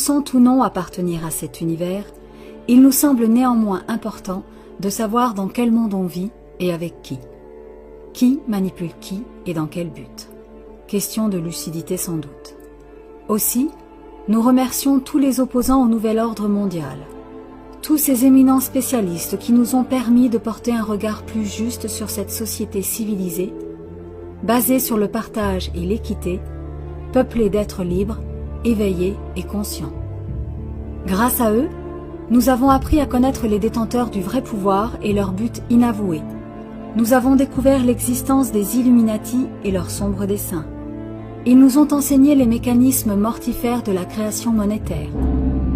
sans ou non appartenir à cet univers, il nous semble néanmoins important de savoir dans quel monde on vit et avec qui. Qui manipule qui et dans quel but? Question de lucidité sans doute. Aussi, nous remercions tous les opposants au nouvel ordre mondial, tous ces éminents spécialistes qui nous ont permis de porter un regard plus juste sur cette société civilisée, basée sur le partage et l'équité, peuplée d'êtres libres, éveillés et conscients. Grâce à eux, nous avons appris à connaître les détenteurs du vrai pouvoir et leur but inavoué. Nous avons découvert l'existence des Illuminati et leurs sombres desseins. Ils nous ont enseigné les mécanismes mortifères de la création monétaire.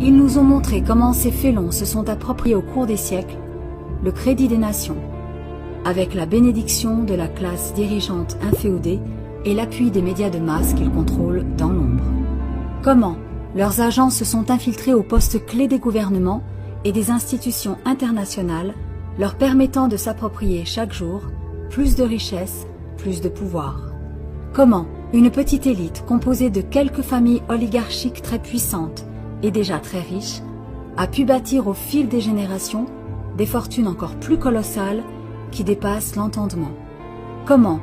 Ils nous ont montré comment ces félons se sont appropriés au cours des siècles le crédit des nations, avec la bénédiction de la classe dirigeante inféodée et l'appui des médias de masse qu'ils contrôlent dans l'ombre. Comment leurs agents se sont infiltrés aux postes clés des gouvernements et des institutions internationales, leur permettant de s'approprier chaque jour plus de richesses, plus de pouvoir. Comment une petite élite composée de quelques familles oligarchiques très puissantes et déjà très riches a pu bâtir au fil des générations des fortunes encore plus colossales qui dépassent l'entendement. Comment,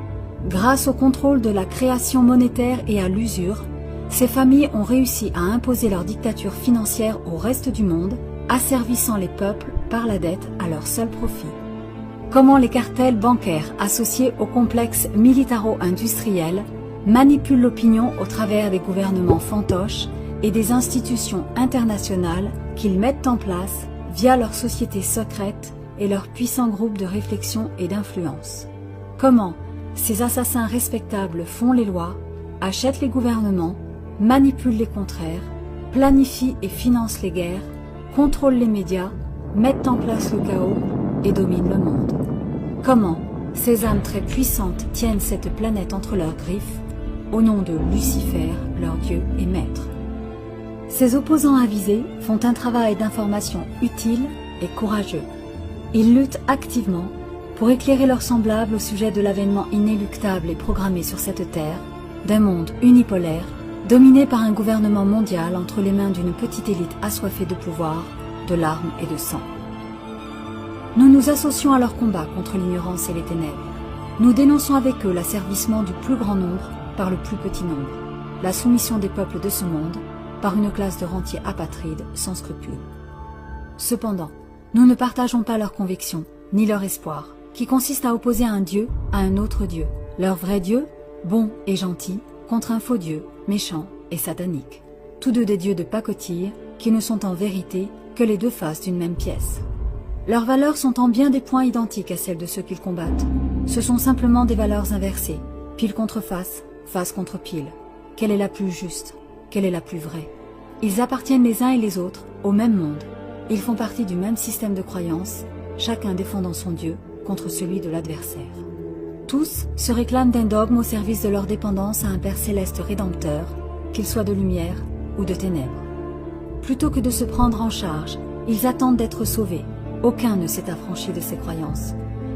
grâce au contrôle de la création monétaire et à l'usure, ces familles ont réussi à imposer leur dictature financière au reste du monde, asservissant les peuples par la dette à leur seul profit. Comment les cartels bancaires associés au complexe militaro-industriel manipulent l'opinion au travers des gouvernements fantoches et des institutions internationales qu'ils mettent en place via leurs sociétés secrètes et leurs puissants groupes de réflexion et d'influence. Comment ces assassins respectables font les lois, achètent les gouvernements, manipulent les contraires, planifient et financent les guerres, contrôlent les médias, mettent en place le chaos et dominent le monde. Comment ces âmes très puissantes tiennent cette planète entre leurs griffes, au nom de Lucifer, leur dieu et maître. Ces opposants avisés font un travail d'information utile et courageux. Ils luttent activement pour éclairer leurs semblables au sujet de l'avènement inéluctable et programmé sur cette terre, d'un monde unipolaire, dominé par un gouvernement mondial entre les mains d'une petite élite assoiffée de pouvoir, de larmes et de sang. Nous nous associons à leur combat contre l'ignorance et les ténèbres. Nous dénonçons avec eux l'asservissement du plus grand nombre par le plus petit nombre, la soumission des peuples de ce monde par une classe de rentiers apatrides sans scrupules. Cependant, nous ne partageons pas leurs convictions, ni leur espoir, qui consiste à opposer un Dieu à un autre Dieu, leur vrai Dieu, bon et gentil, contre un faux Dieu, méchant et satanique. Tous deux des dieux de pacotille, qui ne sont en vérité que les deux faces d'une même pièce. Leurs valeurs sont en bien des points identiques à celles de ceux qu'ils combattent. Ce sont simplement des valeurs inversées, pile contre face, face contre pile. Quelle est la plus juste? Quelle est la plus vraie? Ils appartiennent les uns et les autres au même monde. Ils font partie du même système de croyances, chacun défendant son Dieu contre celui de l'adversaire. Tous se réclament d'un dogme au service de leur dépendance à un Père céleste rédempteur, qu'il soit de lumière ou de ténèbres. Plutôt que de se prendre en charge, ils attendent d'être sauvés. Aucun ne s'est affranchi de ces croyances.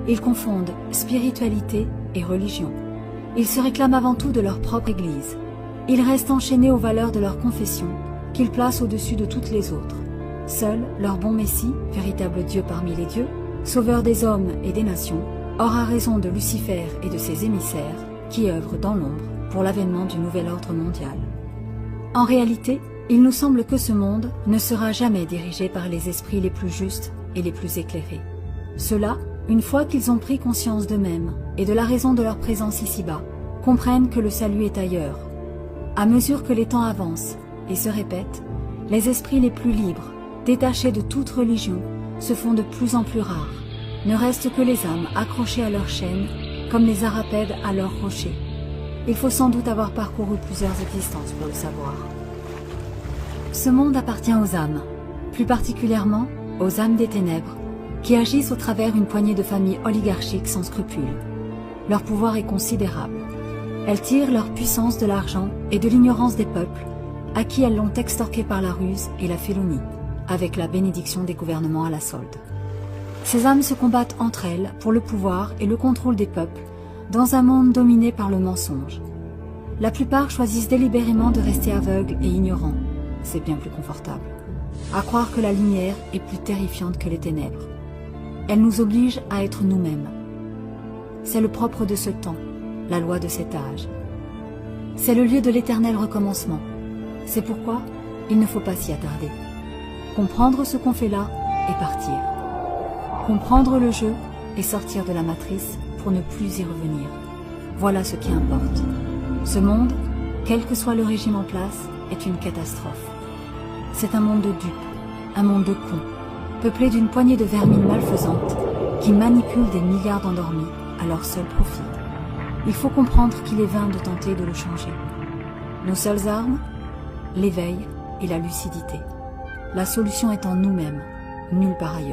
Ils confondent spiritualité et religion. Ils se réclament avant tout de leur propre Église. Ils restent enchaînés aux valeurs de leur confession, qu'ils placent au-dessus de toutes les autres. Seul leur bon Messie, véritable Dieu parmi les dieux, sauveur des hommes et des nations, aura raison de Lucifer et de ses émissaires qui œuvrent dans l'ombre pour l'avènement du nouvel ordre mondial. En réalité, il nous semble que ce monde ne sera jamais dirigé par les esprits les plus justes et les plus éclairés. Ceux-là, une fois qu'ils ont pris conscience d'eux-mêmes et de la raison de leur présence ici-bas, comprennent que le salut est ailleurs. À mesure que les temps avancent et se répètent, les esprits les plus libres, détachés de toute religion, se font de plus en plus rares. Ne restent que les âmes accrochées à leurs chaînes, comme les arapèdes à leurs rochers. Il faut sans doute avoir parcouru plusieurs existences pour le savoir. Ce monde appartient aux âmes, plus particulièrement aux âmes des ténèbres, qui agissent au travers une poignée de familles oligarchiques sans scrupules. Leur pouvoir est considérable. Elles tirent leur puissance de l'argent et de l'ignorance des peuples, à qui elles l'ont extorqué par la ruse et la félonie, avec la bénédiction des gouvernements à la solde. Ces âmes se combattent entre elles pour le pouvoir et le contrôle des peuples, dans un monde dominé par le mensonge. La plupart choisissent délibérément de rester aveugles et ignorants. c'est bien plus confortable. À croire que la lumière est plus terrifiante que les ténèbres. Elle nous oblige à être nous-mêmes. C'est le propre de ce temps, la loi de cet âge. C'est le lieu de l'éternel recommencement. C'est pourquoi il ne faut pas s'y attarder. Comprendre ce qu'on fait là et partir. Comprendre le jeu et sortir de la matrice pour ne plus y revenir. Voilà ce qui importe. Ce monde, quel que soit le régime en place, est une catastrophe. C'est un monde de dupes, un monde de cons, peuplé d'une poignée de vermines malfaisantes qui manipulent des milliards d'endormis à leur seul profit. Il faut comprendre qu'il est vain de tenter de le changer. Nos seules armes, l'éveil et la lucidité. La solution est en nous-mêmes, nulle part ailleurs.